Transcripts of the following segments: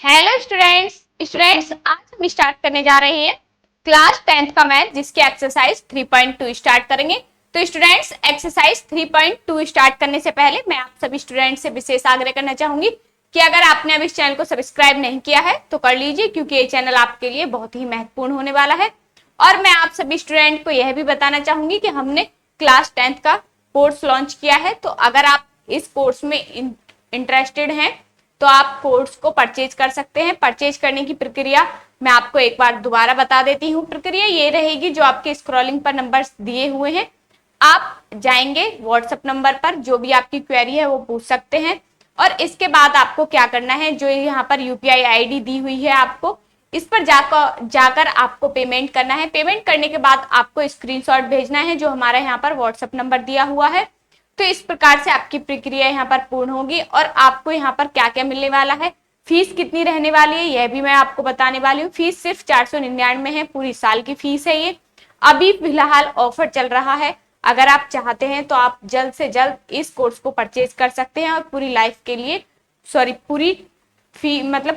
Hello students आज हम start करने जा रहे हैं क्लास 10th का मैथ जिसकी एक्सरसाइज 3.2 स्टार्ट करेंगे। तो स्टूडेंट्स एक्सरसाइज 3.2 स्टार्ट करने से पहले मैं आप सभी स्टूडेंट्स से विशेष आग्रह करना चाहूंगी कि अगर आपने अभी इस चैनल को सब्सक्राइब नहीं किया है तो कर लीजिए, क्योंकि ये चैनल आपके लिए बहुत ही महत्वपूर्ण होने वाला है। और मैं आप सभी स्टूडेंट को यह भी बताना चाहूंगी कि हमने क्लास 10th का कोर्स लॉन्च किया है, तो अगर आप इस कोर्स में इंटरेस्टेड हैं तो आप कोर्स को परचेज कर सकते हैं। परचेज करने की प्रक्रिया मैं आपको एक बार दोबारा बता देती हूँ। प्रक्रिया ये रहेगी, जो आपके स्क्रॉलिंग पर नंबर्स दिए हुए हैं, आप जाएंगे व्हाट्सएप नंबर पर, जो भी आपकी क्वेरी है वो पूछ सकते हैं। और इसके बाद आपको क्या करना है, जो यहाँ पर यूपीआई आईडी दी हुई है आपको, इस पर जाकर आपको पेमेंट करना है। पेमेंट करने के बाद आपको स्क्रीनशॉट भेजना है, जो हमारा यहाँ पर व्हाट्सएप नंबर दिया हुआ है। तो इस प्रकार से आपकी प्रक्रिया यहाँ पर पूर्ण होगी। और आपको यहाँ पर क्या क्या मिलने वाला है, फीस कितनी रहने वाली है, यह भी मैं आपको बताने वाली हूँ। फीस सिर्फ 499 है, पूरी साल की फीस है ये। अभी फिलहाल ऑफर चल रहा है, अगर आप चाहते हैं तो आप जल्द से जल्द इस कोर्स को परचेज कर सकते हैं और पूरी लाइफ के लिए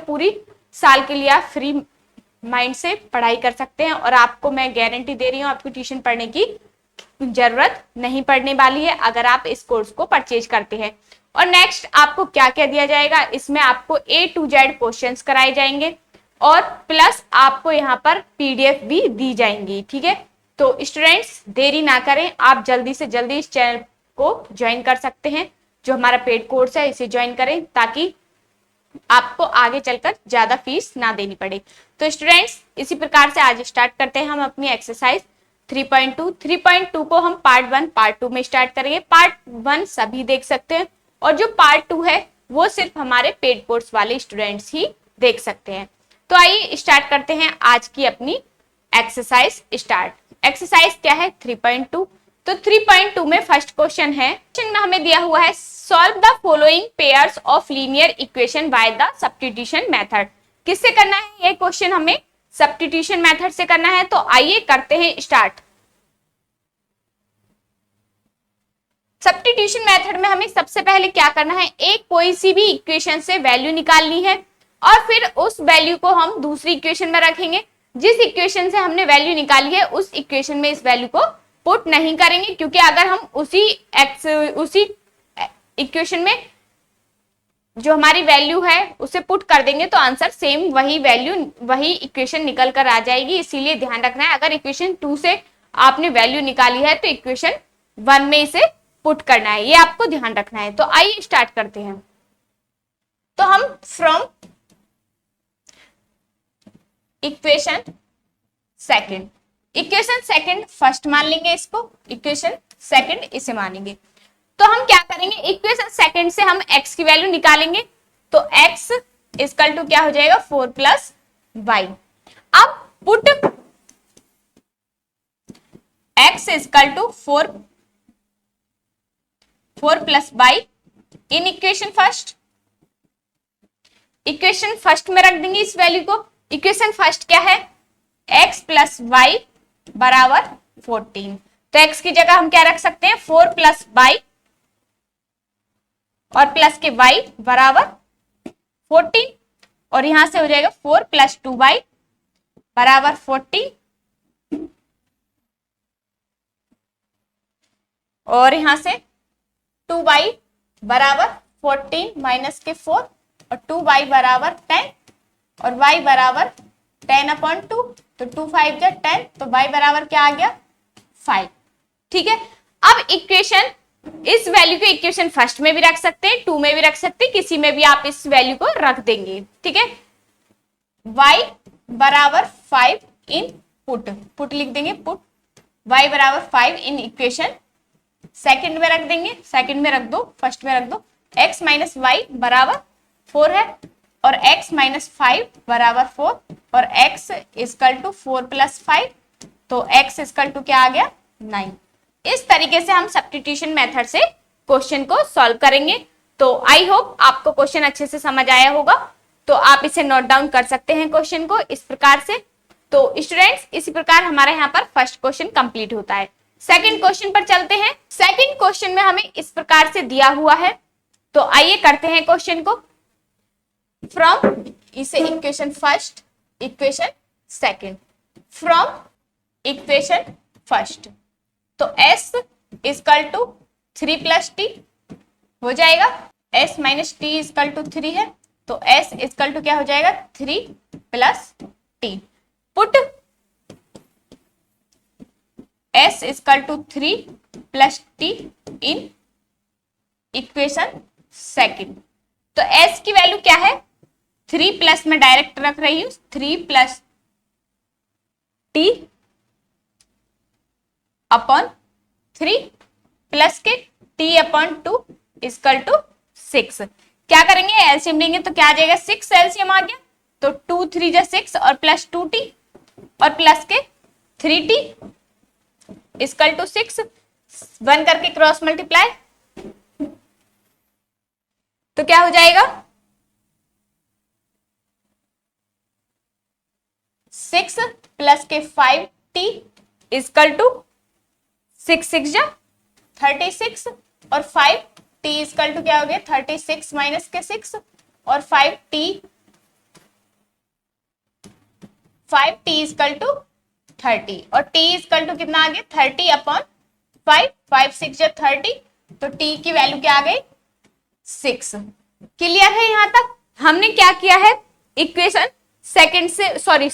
पूरी साल के लिए आप फ्री माइंड से पढ़ाई कर सकते हैं। और आपको मैं गारंटी दे रही हूँ, आपको ट्यूशन पढ़ने की जरूरत नहीं पड़ने वाली है अगर आप इस कोर्स को परचेज करते हैं। और नेक्स्ट आपको क्या क्या दिया जाएगा, इसमें आपको A to Z क्वेश्चंस कराए जाएंगे और प्लस आपको यहाँ पर PDF भी दी जाएंगी। ठीक है, तो स्टूडेंट्स देरी ना करें, आप जल्दी से जल्दी इस चैनल को ज्वाइन कर सकते हैं। जो हमारा पेड कोर्स है इसे ज्वाइन करें, ताकि आपको आगे चलकर ज्यादा फीस ना देनी पड़े। तो स्टूडेंट्स इसी प्रकार से आज स्टार्ट करते हैं हम अपनी एक्सरसाइज 3.2 को हम पार्ट 1 पार्ट 2 में स्टार्ट करेंगे। पार्ट 1 सभी देख सकते हैं और जो पार्ट 2 है वो सिर्फ हमारे पेड कोर्स वाले स्टूडेंट्स ही देख सकते हैं। तो आइए स्टार्ट करते हैं आज की अपनी एक्सरसाइज। एक्सरसाइज क्या है, 3.2। तो 3.2 में फर्स्ट क्वेश्चन है, क्वेश्चन में हमें दिया हुआ है solve the following pairs of linear equation by the substitution method. किससे करना है ये क्वेश्चन, हमें सब्स्टिट्यूशन मेथड से करना है। तो आइए करते हैं स्टार्ट। सब्स्टिट्यूशन मेथड में हमें सबसे पहले क्या करना है, एक कोई सी भी इक्वेशन से वैल्यू निकालनी है और फिर उस वैल्यू को हम दूसरी इक्वेशन में रखेंगे। जिस इक्वेशन से हमने वैल्यू निकाली है उस इक्वेशन में इस वैल्यू को पुट नहीं करेंगे, क्योंकि अगर हम उसी इक्वेशन में जो हमारी वैल्यू है उसे पुट कर देंगे तो आंसर सेम वही इक्वेशन निकल कर आ जाएगी। इसीलिए ध्यान रखना है, अगर इक्वेशन 2 से आपने वैल्यू निकाली है तो इक्वेशन 1 में इसे पुट करना है, ये आपको ध्यान रखना है। तो आइए स्टार्ट करते हैं। तो हम फ्रॉम इक्वेशन सेकंड फर्स्ट मान लेंगे, इसको इक्वेशन सेकंड इसे मानेंगे। तो हम क्या करेंगे, इक्वेशन सेकंड से हम x की वैल्यू निकालेंगे। तो x इक्वल टू क्या हो जाएगा, 4 प्लस वाई। अब put x equal to 4 plus y in equation first में रख देंगे इस वैल्यू को। इक्वेशन फर्स्ट क्या है, x प्लस वाई बराबर 14। तो x की जगह हम क्या रख सकते हैं, 4 प्लस वाई और प्लस के y बराबर 14, और यहां से हो जाएगा 4 प्लस 2y बराबर 14, और यहां से 2y बराबर 14 माइनस के 4 और 2y बराबर 10 और y बराबर 10/2। तो 2 5 जा 10, तो y बराबर क्या आ गया, 5। ठीक है, अब इक्वेशन इस वैल्यू को इक्वेशन फर्स्ट में भी रख सकते हैं, 2 में भी रख सकते हैं, किसी में भी आप इस वैल्यू को रख देंगे। ठीक है, y बराबर 5 इन पुट लिख देंगे, पुट y बराबर 5 इन इक्वेशन सेकंड में रख देंगे, सेकंड में रख दो, फर्स्ट में रख दो। x माइनस वाई बराबर 4 है और x माइनस 5 बराबर 4 और x इक्वल टू 4 प्लस 5, तो x इक्वल टू क्या आ गया, 9। इस तरीके से हम सब्स्टिट्यूशन मेथड से क्वेश्चन को सॉल्व करेंगे। तो आई होप आपको क्वेश्चन अच्छे से समझ आया होगा। तो आप इसे नोट डाउन कर सकते हैं क्वेश्चन को इस प्रकार से। तो स्टूडेंट्स इसी प्रकार हमारे यहाँ पर फर्स्ट क्वेश्चन कंप्लीट होता है। सेकंड क्वेश्चन पर चलते हैं। सेकंड क्वेश्चन में हमें इस प्रकार से दिया हुआ है, तो आइए करते हैं क्वेश्चन को। फ्रॉम इसे equation first, equation second, from equation first. तो s is equal to 3 plus t हो जाएगा, s minus t is equal to 3 है, तो s इजकल टू क्या हो जाएगा 3 plus t. Put s is equal to 3 plus t in equation second. तो s की वैल्यू क्या है 3 प्लस, में डायरेक्ट रख रही हूं 3 प्लस टी अपॉन 3 प्लस के t अपॉन 2 इजकल टू 6। क्या करेंगे एलसीएम लेंगे तो क्या आ जाएगा 6 एलसीएम आ गया, तो 2 3 जा 6 और प्लस 2t और प्लस के 3t इजकल टू 6, 1 करके क्रॉस मल्टीप्लाई, तो क्या हो जाएगा 6 प्लस के 5t इजकल टू 6 6 जा 36 और 5t इजकल टू क्या हो गया 36 माइनस के 6 और 5t इजकल टू 30 और t इजकल टू कितना आ गया 30 अपॉन 5, 5 6 जा 30, तो t की वैल्यू क्या आ गई 6। क्लियर है यहां तक? हमने क्या किया है इक्वेशन सेकंड से, सॉरी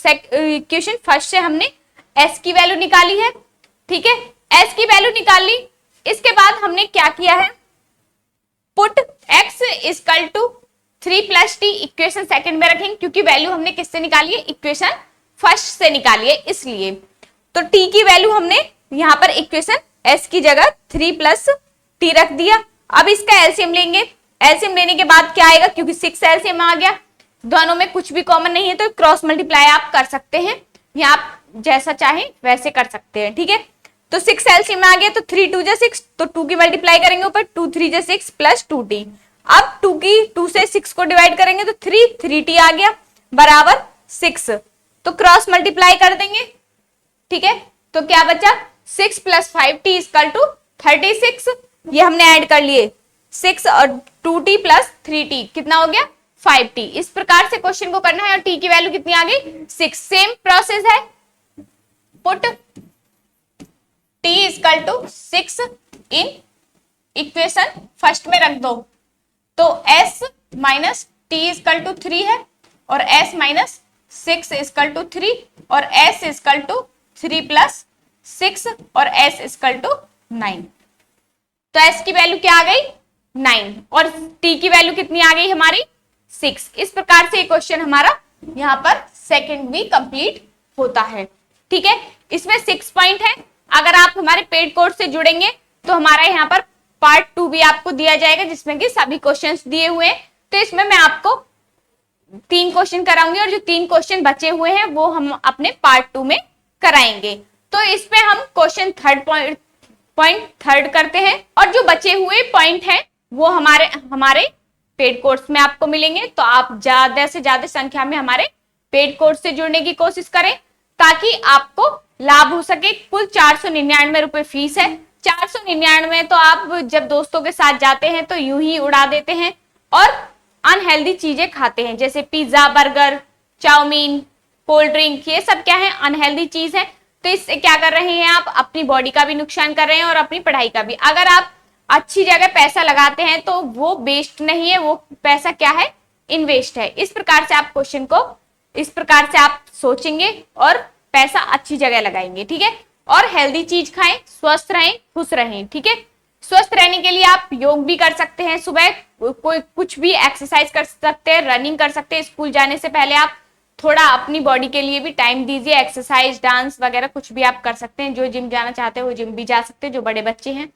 इक्वेशन फर्स्ट से हमने s की वैल्यू निकाली है, ठीक है, s की वैल्यू निकाल ली। इसके बाद हमने क्या किया है put x is equal to 3 plus t equation second में रखेंगे, क्योंकि वैल्यू हमने किससे निकाली है इक्वेशन फर्स्ट से निकाली है इसलिए। तो t की वैल्यू हमने यहां पर इक्वेशन s की जगह 3 प्लस टी रख दिया। अब इसका एलसीएम लेंगे, एलसीएम लेने के बाद क्या आएगा, क्योंकि 6 एलसीएम आ गया, दोनों में कुछ भी कॉमन नहीं है तो क्रॉस मल्टीप्लाई आप कर सकते हैं, या आप जैसा चाहें वैसे कर सकते हैं, ठीक है। तो 6 एलसीएम में आ गया, तो 3 2 जा 6, तो 2 की मल्टीप्लाई करेंगे ऊपर, 2 3 जा 6 प्लस 2t। अब 2 से 6 को डिवाइड करेंगे तो 3t आ गया बराबर 6, तो क्रॉस मल्टीप्लाई कर देंगे, ठीक है। तो क्या बचा 6 प्लस 5t इजकल टू 36, ये हमने ऐड कर लिए 6 और 2t प्लस 3t कितना हो गया 5t। इस प्रकार से क्वेश्चन को करना है और t की वैल्यू कितनी आ गई 6। सेम प्रोसेस है, put t is equal to 6 in equation first में रख दो, तो s minus t is equal to 3 है और s माइनस 6 इजकल टू 3 और s इजकल टू 3 प्लस 6 और s इजकल टू 9। तो s की वैल्यू क्या आ गई 9 और t की वैल्यू कितनी आ गई हमारी 6। इस प्रकार से क्वेश्चन हमारा यहाँ पर सेकंड भी कंप्लीट होता है, ठीक है। इसमें 6 पॉइंट है, अगर आप हमारे पेड कोर्स से जुड़ेंगे तो हमारा यहाँ पर पार्ट 2 भी आपको दिया जाएगा जिसमें कि सभी क्वेश्चंस दिए हुए हैं। तो इसमें मैं आपको 3 क्वेश्चन कराऊंगी और जो 3 क्वेश्चन बचे हुए हैं वो हम अपने पार्ट 2 में कराएंगे। तो इसमें हम क्वेश्चन पॉइंट थर्ड करते हैं और जो बचे हुए पॉइंट हैं वो हमारे पेड कोर्स में आपको मिलेंगे। तो आप ज्यादा से ज्यादा संख्या में हमारे पेड कोर्स से जुड़ने की कोशिश करें ताकि आपको लाभ हो सके। कुल 499 रुपए फीस है। 499 तो आप जब दोस्तों के साथ जाते हैं तो यूं ही उड़ा देते हैं और अनहेल्दी चीजें खाते हैं, जैसे pizza, burger, chow mein, cold drink, ये सब क्या है अनहेल्दी चीज है। तो इससे क्या कर रहे हैं आप अपनी बॉडी का भी नुकसान कर रहे हैं और अपनी पढ़ाई का भी। अगर आप अच्छी जगह पैसा लगाते हैं तो वो वेस्ट नहीं है, वो पैसा क्या है इन्वेस्ट है। इस प्रकार से आप क्वेश्चन को इस प्रकार से आप सोचेंगे और पैसा अच्छी जगह लगाएंगे, ठीक है। और हेल्दी चीज खाएं, स्वस्थ रहें, खुश रहें, ठीक है। स्वस्थ रहने के लिए आप योग भी कर सकते हैं, सुबह कोई कुछ भी एक्सरसाइज कर सकते हैं, रनिंग कर सकते हैं। स्कूल जाने से पहले आप थोड़ा अपनी बॉडी के लिए भी टाइम दीजिए, एक्सरसाइज, डांस वगैरह कुछ भी आप कर सकते हैं। जो जिम जाना चाहते हैं वो जिम भी जा सकते हैं, जो बड़े बच्चे हैं,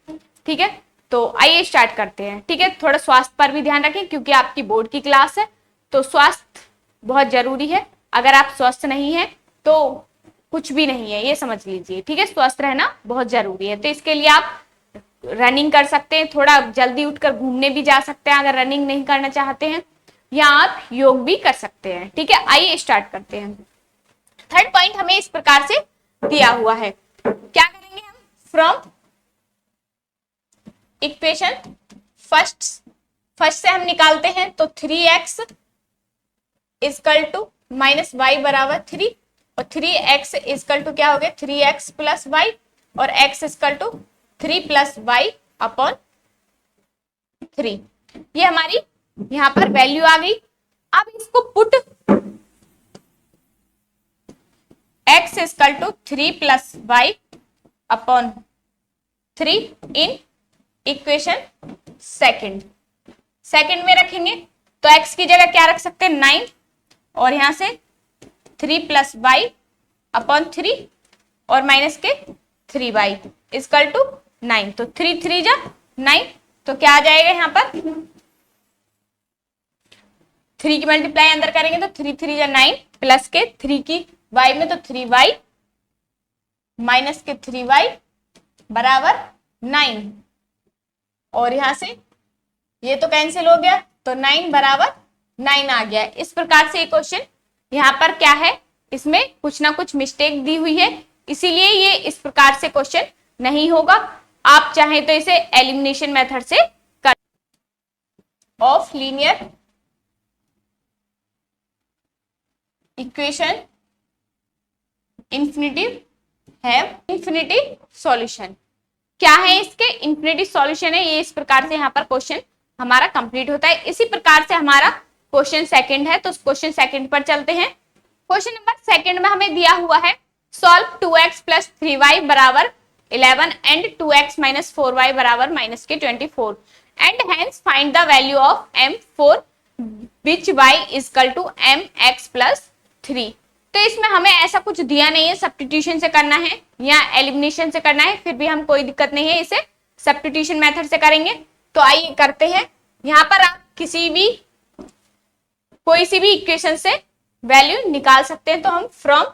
ठीक है। तो आइए स्टार्ट करते हैं, ठीक है। थोड़ा स्वास्थ्य पर भी ध्यान रखें क्योंकि आपकी बोर्ड की क्लास है, तो स्वास्थ्य बहुत जरूरी है। अगर आप स्वस्थ नहीं है तो कुछ भी नहीं है, ये समझ लीजिए, ठीक है। स्वस्थ रहना बहुत जरूरी है। तो इसके लिए आप रनिंग कर सकते हैं, थोड़ा जल्दी उठकर घूमने भी जा सकते हैं अगर रनिंग नहीं करना चाहते हैं, या आप योग भी कर सकते हैं, ठीक है। आइए स्टार्ट करते हैं। थर्ड पॉइंट हमें इस प्रकार से दिया हुआ है, क्या करेंगे हम फ्रॉम इक्वेशन फर्स्ट से हम निकालते हैं। तो 3x is equal to minus Y बराबर 3 और 3x इजकल टू क्या हो गया 3x प्लस वाई और x is equal to 3 plus y upon 3। ये हमारी यहां पर वैल्यू आ गई। अब इसको put x is equal to 3 plus y upon 3 in equation second में रखेंगे तो x की जगह क्या रख सकते हैं 9 और यहां से 3 प्लस वाई अपॉन 3 और माइनस के 3y इजकल टू 9। तो 3 3 जा 9 तो क्या आ जाएगा यहां पर 3 की मल्टीप्लाई अंदर करेंगे तो 3 3 जा 9 प्लस के 3 की y में तो 3y माइनस के 3y बराबर 9 और यहां से ये तो कैंसिल हो गया तो 9 बराबर 9 आ गया। इस प्रकार से ये क्वेश्चन यहाँ पर क्या है इसमें कुछ ना कुछ मिस्टेक दी हुई है, इसीलिए ये इस प्रकार से क्वेश्चन नहीं होगा। आप चाहें तो इसे एलिमिनेशन मेथड से कर of linear equation infinitive have infinity solution. क्या है इसके इंफिनिटी सॉल्यूशन है, ये इस प्रकार से यहाँ पर क्वेश्चन हमारा कंप्लीट होता है। इसी प्रकार से हमारा क्वेश्चन सेकंड है तो क्वेश्चन सेकंड पर चलते हैं। क्वेश्चन नंबर सेकंड में हमें दिया हुआ है सॉल्व 2x प्लस 3y बराबर 11 एंड 2x माइनस 4y बराबर माइनस के 24 and hence find the value of m for which y is equal to mx plus 3। तो इसमें हमें ऐसा कुछ दिया नहीं है, सब्स्टिट्यूशन से करना है या एलिमिनेशन से करना है, फिर भी हम कोई दिक्कत नहीं है, इसे सब्स्टिट्यूशन मेथड से करेंगे। तो आइए करते हैं। यहाँ पर आप कोई सी भी इक्वेशन से वैल्यू निकाल सकते हैं। तो हम फ्रॉम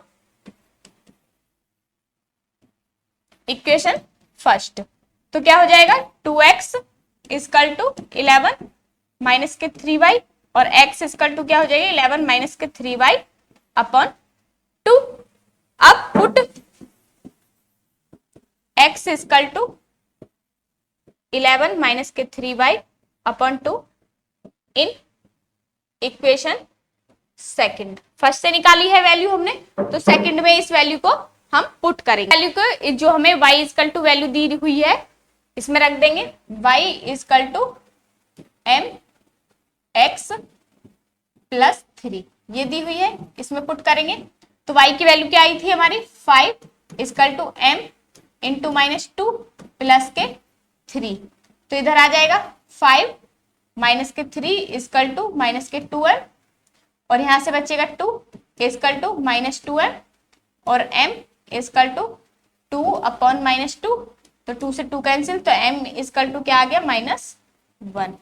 इक्वेशन फर्स्ट तो क्या हो जाएगा 2x इजकल टू 11 माइनस के 3y और x इजकल टू क्या हो जाएगा 11 माइनस के 3y अपॉन 2। अब put x is equal to 11 minus के 3y upon 2 in equation second. First से निकाली है वैल्यू हमने तो सेकंड में इस वैल्यू को हम पुट करेंगे। वैल्यू को जो हमें y इजकल टू वैल्यू दी हुई है इसमें रख देंगे y is equal to m x plus 3 ये दी हुई है, इसमें पुट करेंगे तो y की वैल्यू क्या आई थी हमारी 5 is equal to m into minus 2 plus के 3। तो इधर आ जाएगा 5 माइनस के 3 इजकल टू माइनस के 2m और यहां से बचेगा 2 इजकल टू माइनस 2m और m is equal to 2 upon minus 2 तो 2 से 2 कैंसिल तो m इजकल टू क्या आ गया -1।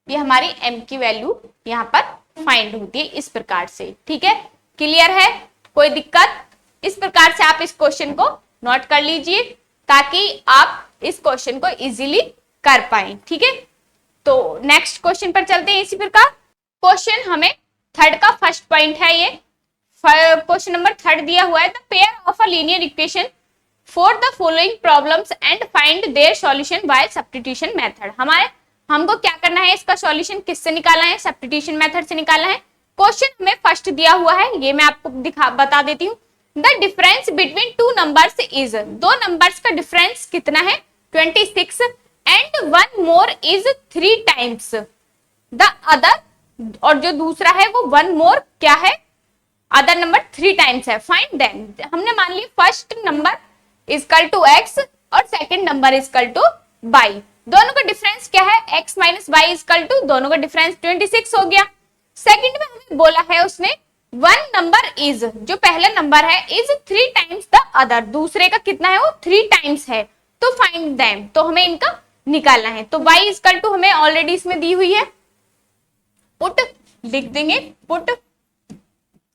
ये हमारी m की वैल्यू यहाँ पर फाइंड होती है इस प्रकार से। ठीक है, क्लियर है, कोई दिक्कत? इस प्रकार से आप इस क्वेश्चन को नोट कर लीजिए ताकि आप इस क्वेश्चन को इजीली कर पाए। ठीक है, तो नेक्स्ट क्वेश्चन पर चलते हैं। इसी प्रकार क्वेश्चन हमें थर्ड का फर्स्ट पॉइंट है, ये क्वेश्चन नंबर थर्ड दिया हुआ है the pair of a linear equation for the following problems and find their solution bye substitution method. हमको क्या करना है, इसका सॉल्यूशन किससे निकालना है, सब्स्टिट्यूशन मेथड से निकालना है। क्वेश्चन हमें फर्स्ट दिया हुआ है, ये मैं आपको बता देती हूँ। The difference between two numbers is, दो नंबर्स का डिफरेंस कितना है 26 and one more is 3 times the other, और जो दूसरा है वो वन मोर क्या है अदर नंबर 3 टाइम्स है। फाइंड देम, हमने मान ली first number is equal to x और second number is equal to y, दोनों का डिफरेंस क्या है x minus y is equal to, दोनों का डिफरेंस 26 हो गया। सेकंड में हमें बोला है उसने वन नंबर इज, जो पहला नंबर है इज 3 टाइम्स द अदर, दूसरे का कितना है वो 3 टाइम्स है। तो फाइंड देम, तो हमें इनका निकालना है। तो y इजकल टू हमें ऑलरेडी इसमें दी हुई है, पुट लिख देंगे put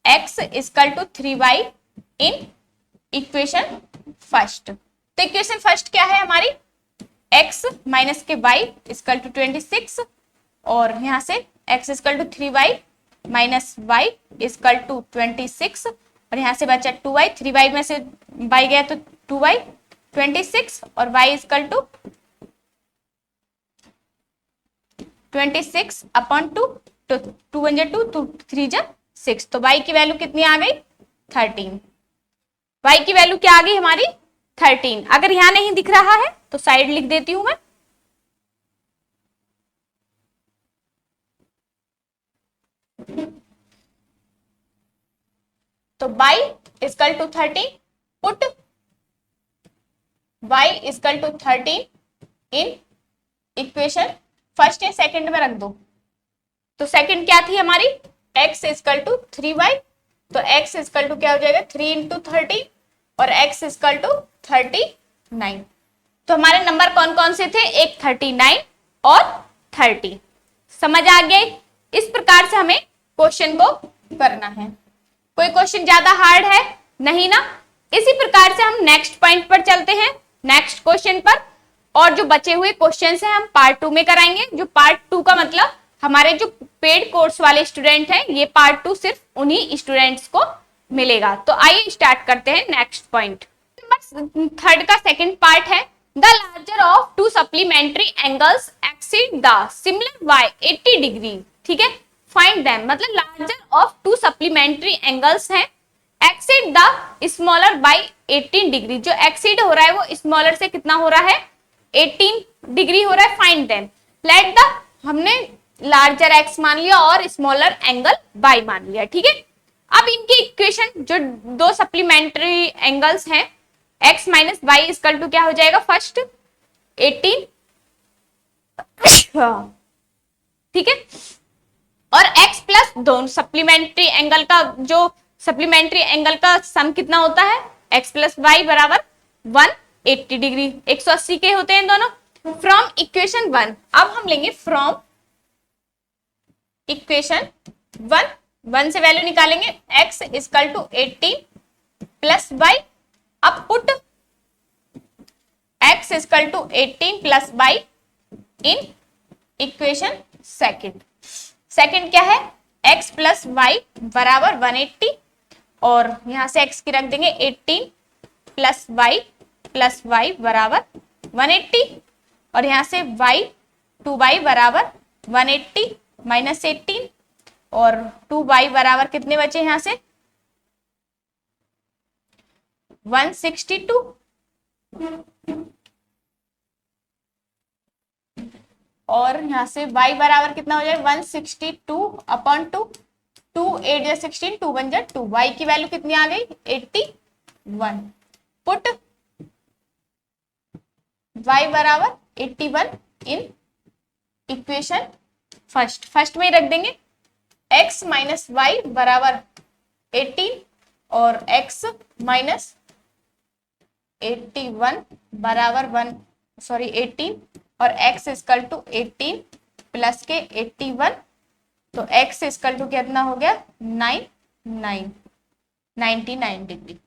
x is equal to 3y in equation first. तो इक्वेशन फर्स्ट क्या है हमारी x माइनस के y इजकल टू 26 और यहां से x is equal to 3y minus y is equal to 26 और यहां से बचा 2y, 3y में से y गया तो 2y 26 और y इजकल टू 26 अपॉन 2 तो 2 1 2, 2 3 6, तो y की वैल्यू कितनी आ गई 13। y की वैल्यू क्या आ गई हमारी 13। अगर यहां नहीं दिख रहा है तो साइड लिख देती हूं मैं। तो y equal to 13, put y equal to 13 in equation first या सेकंड में रख दो। तो सेकंड क्या थी हमारी x इक्वल टू 3y, तो x इक्वल टू क्या हो जाएगा 3 इंटू 13 और x इक्वल टू 39। तो हमारे नंबर कौन कौन से थे, एक 39 और 30। समझ आ गया। इस प्रकार से हमें क्वेश्चन को करना है। कोई क्वेश्चन ज्यादा हार्ड है नहीं ना। इसी प्रकार से हम नेक्स्ट पॉइंट पर चलते हैं, नेक्स्ट क्वेश्चन पर। और जो बचे हुए क्वेश्चंस हैं हम पार्ट 2 में कराएंगे। जो पार्ट 2 का मतलब हमारे जो पेड कोर्स वाले स्टूडेंट हैं, ये पार्ट 2 सिर्फ उन्हीं स्टूडेंट्स को मिलेगा। तो आइए स्टार्ट करते हैं नेक्स्ट पॉइंट। नंबर 3 का सेकंड पार्ट है, the larger of two supplementary angles exceed the similar by 80 degree. ठीक है, फाइंड देम, मतलब larger of two supplementary angles हैं, exceed the smaller by 18 degree. जो एक्सीड हो रहा है वो स्मॉलर से कितना हो रहा है 18 डिग्री हो रहा है। फाइंड देम, लेट द, हमने लार्जर एक्स मान लिया और स्मॉलर एंगल बाय मान लिया। ठीक है, अब इनकी इक्वेशन जो दो सप्लीमेंट्री एंगल्स हैं x minus y equal to क्या हो जाएगा, फर्स्ट 18, ठीक है, और x प्लस दोनों सप्लीमेंट्री एंगल का, जो सप्लीमेंट्री एंगल का सम कितना होता है x प्लस वाई बराबर 180 डिग्री, 180 के होते हैं दोनों। फ्रॉम इक्वेशन 1, अब हम लेंगे फ्रॉम इक्वेशन 1 से वैल्यू निकालेंगे x equal to 18 plus y. अब put x equal to 18 plus y in equation second. Second क्या है, x प्लस वाई बराबर 180, और यहां से x की रख देंगे 18 प्लस वाई बराबर 180, और यहां से y 2y बराबर 180 माइनस 18, और 2y बराबर कितने बचे यहां से 162, और यहां से y बराबर कितना हो जाए 162 अपॉन 2, 2 8 16, 2 1 2, y की वैल्यू कितनी आ गई 81। पुट y बराबर 81 इन इक्वेशन फर्स्ट में ही रख देंगे, x माइनस वाई बराबर 18 और x माइनस 81 बराबर 18, और x इक्वल टू 18 प्लस के 81, तो x इक्वल टू कितना हो गया 99 डिग्री।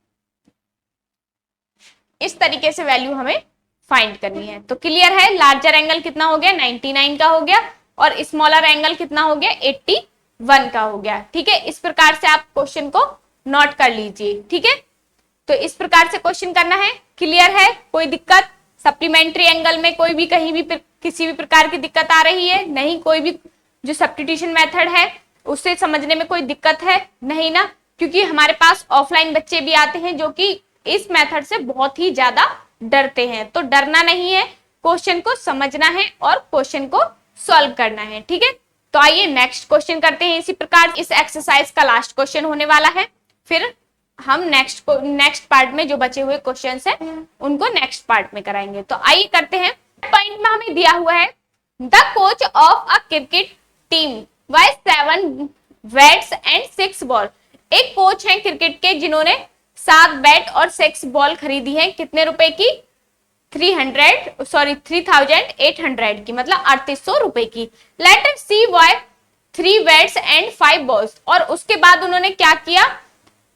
इस तरीके से वैल्यू हमें फाइंड करनी है। तो क्लियर है, लार्जर एंगल कितना हो गया 99 का हो गया, और स्मॉलर एंगल कितना हो गया 81 का हो गया। ठीक है, इस प्रकार से आप क्वेश्चन को नोट कर लीजिए। ठीक है, तो इस प्रकार से क्वेश्चन करना है। क्लियर है, कोई दिक्कत सप्लीमेंट्री एंगल में कोई भी कहीं भी किसी भी प्रकार की दिक्कत आ रही है नहीं, कोई भी जो सब्स्टिट्यूशन मेथड है उससे समझने में कोई दिक्कत है नहीं ना, क्योंकि हमारे पास ऑफलाइन बच्चे भी आते हैं जो कि इस मेथड से बहुत ही ज्यादा डरते हैं। तो डरना नहीं है, क्वेश्चन को समझना है और क्वेश्चन को सॉल्व करना है। ठीक है, तो आइए नेक्स्ट क्वेश्चन करते हैं। इसी प्रकार इस एक्सरसाइज का लास्ट क्वेश्चन होने वाला है, फिर हम नेक्स्ट पार्ट में जो बचे हुए क्वेश्चंस हैं उनको नेक्स्ट पार्ट में कराएंगे। तो आइए करते हैं। पॉइंट में हमें दिया हुआ है, the coach of a cricket team by 7 bats and 6 ball. एक कोच है क्रिकेट के जिन्होंने 7 बैट और 6 बॉल खरीदी है, कितने रुपए की 3800 की, मतलब 3800 रुपए की। Later she buy 3 bats and 5 balls, और उसके बाद उन्होंने क्या किया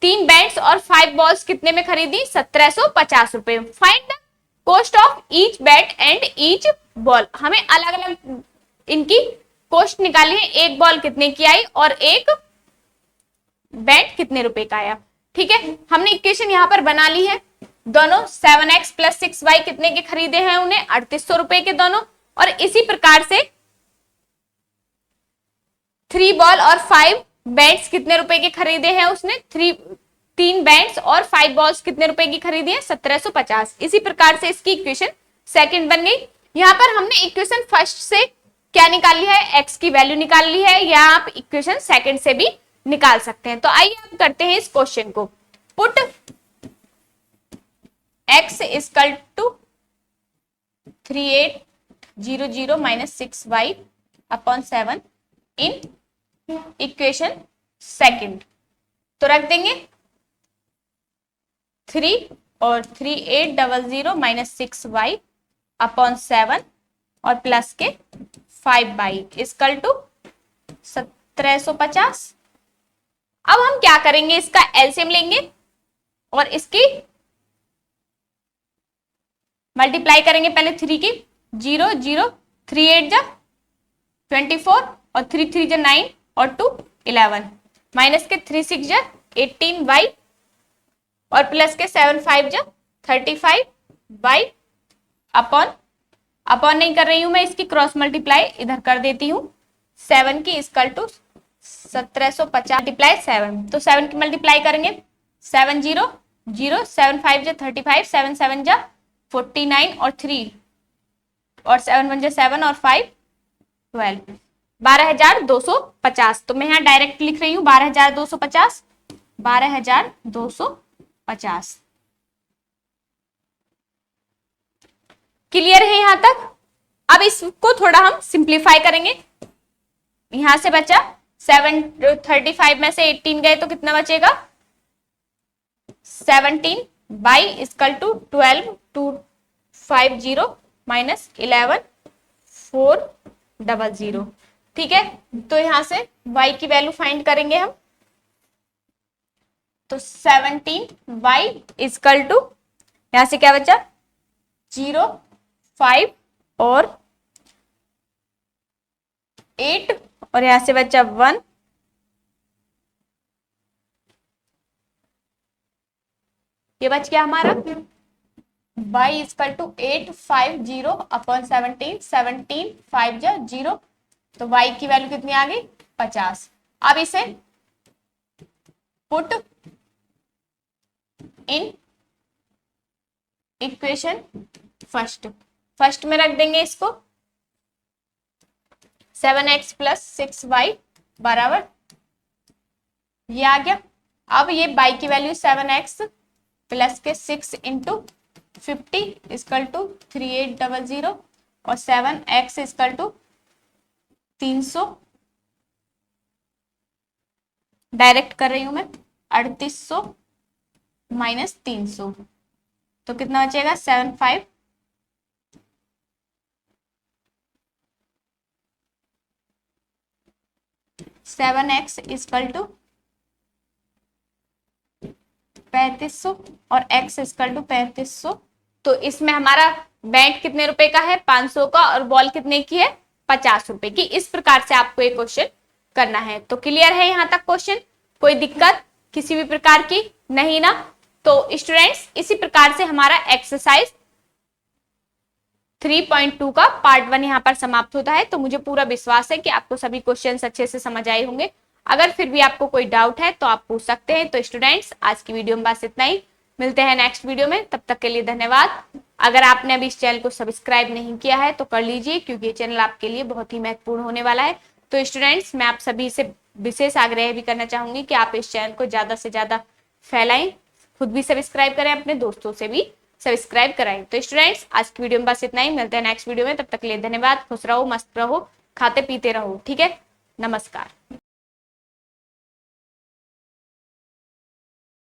3 बैट्स और 5 बॉल्स कितने में खरीदी 1750 रुपए। Find the cost of each bat and each ball. हमें अलग अलग इनकी कॉस्ट निकाली है, एक बॉल कितने की आई और एक बैट कितने रुपए का आया। ठीक है, हमने इक्वेशन यहां पर बना ली है। दोनों 7x प्लस 6y कितने के खरीदे हैं उन्हें 3800 रुपए के दोनों, और इसी प्रकार से 3 बॉल और 5 बैंड्स कितने रुपए के खरीदे हैं उसने? 3 बैंड्स और 5 बॉल्स कितने रुपए की खरीदी है? 1750। इसी प्रकार से इसकी इक्वेशन सेकंड बन गई। यहाँ पर हमने इक्वेशन फर्स्ट से क्या निकाल ली है? एक्स की वैल्यू निकाल ली है, या आप इक्वेशन सेकंड से भी निकाल सकते हैं। तो आइए हम करते हैं इस क्वेश्चन को। Put x equal to 3800 minus 6y upon 7 in equation second. तो रख देंगे 3 और 3800 माइनस 6y अपॉन 7 और प्लस के 5y इक्वल टू 1750। अब हम क्या करेंगे? इसका एलसीएम लेंगे और इसकी मल्टीप्लाई करेंगे पहले 3 की। 0 0 3 8 जा 24 और 3 3 जा 9 और 2 11 माइनस के 3 6 जा 18y और प्लस के 7 5 जा 35y अपॉन नहीं कर रही हूं मैं, इसकी क्रॉस मल्टीप्लाई इधर कर देती हूं। 7 की इक्वल टू 1750 मल्टीप्लाई 7, तो 7 की मल्टीप्लाई करेंगे 7 0 0 7 5 जा 35 7 7 जा 49 और 3 और 7 1 जा 7 और 5 12 12250। तो मैं यहाँ डायरेक्ट लिख रही हूँ 12250 12250। क्लियर है यहां तक? अब इसको थोड़ा हम सिंप्लीफाई करेंगे। यहां से बचा 35 में से 18 गए तो कितना बचेगा? 17 बाई इक्वल टू 12250 माइनस 11 400। ठीक है, तो यहां से y की वैल्यू फाइंड करेंगे हम। तो 17y इक्वल टू यहां से क्या बचा? 0 5 और 8 और यहां से बचा 1। ये बच गया हमारा y इक्वल टू 850 अपॉन 17 17 5 जा 0, तो y की वैल्यू कितनी आ गई? 50। अब इसे पुट इन इक्वेशन फर्स्ट में रख देंगे इसको। 7x प्लस 6y बराबर ये आ गया। अब ये y की वैल्यू 7x प्लस के 6 इंटू 50 इक्वल टू 3800 और 7x इक्वल टू 300। डायरेक्ट कर रही हूं मैं। 3800 माइनस 300 तो कितना बचेगा? 75 7x इक्वल टू 3500 और x इक्वल टू 3500। तो इसमें हमारा बैंड कितने रुपए का है? 500 का, और बॉल कितने की है? 50 रुपए की। इस प्रकार से आपको ये क्वेश्चन करना है। तो क्लियर है यहां तक क्वेश्चन? कोई दिक्कत किसी भी प्रकार की नहीं ना? तो स्टूडेंट्स इसी प्रकार से हमारा एक्सरसाइज 3.2 का पार्ट 1 यहाँ पर समाप्त होता है। तो मुझे पूरा विश्वास है कि आपको सभी क्वेश्चंस अच्छे से समझ आए होंगे। अगर फिर भी आपको कोई डाउट है तो आप पूछ सकते हैं। तो स्टूडेंट्स आज की वीडियो में बस इतना ही, मिलते हैं नेक्स्ट वीडियो में। तब तक के लिए धन्यवाद। अगर आपने अभी इस चैनल को सब्सक्राइब नहीं किया है तो कर लीजिए, क्योंकि ये चैनल आपके लिए बहुत ही महत्वपूर्ण होने वाला है। तो स्टूडेंट्स मैं आप सभी से विशेष आग्रह भी करना चाहूंगी कि आप इस चैनल को ज्यादा से ज्यादा फैलाएं, खुद भी सब्सक्राइब करें, अपने दोस्तों से भी सब्सक्राइब कराएं। तो स्टूडेंट्स आज की वीडियो में बस इतना ही, मिलते हैं नेक्स्ट वीडियो में। तब तक के लिए धन्यवाद। खुश रहो, मस्त रहो, खाते पीते रहो। ठीक है, नमस्कार।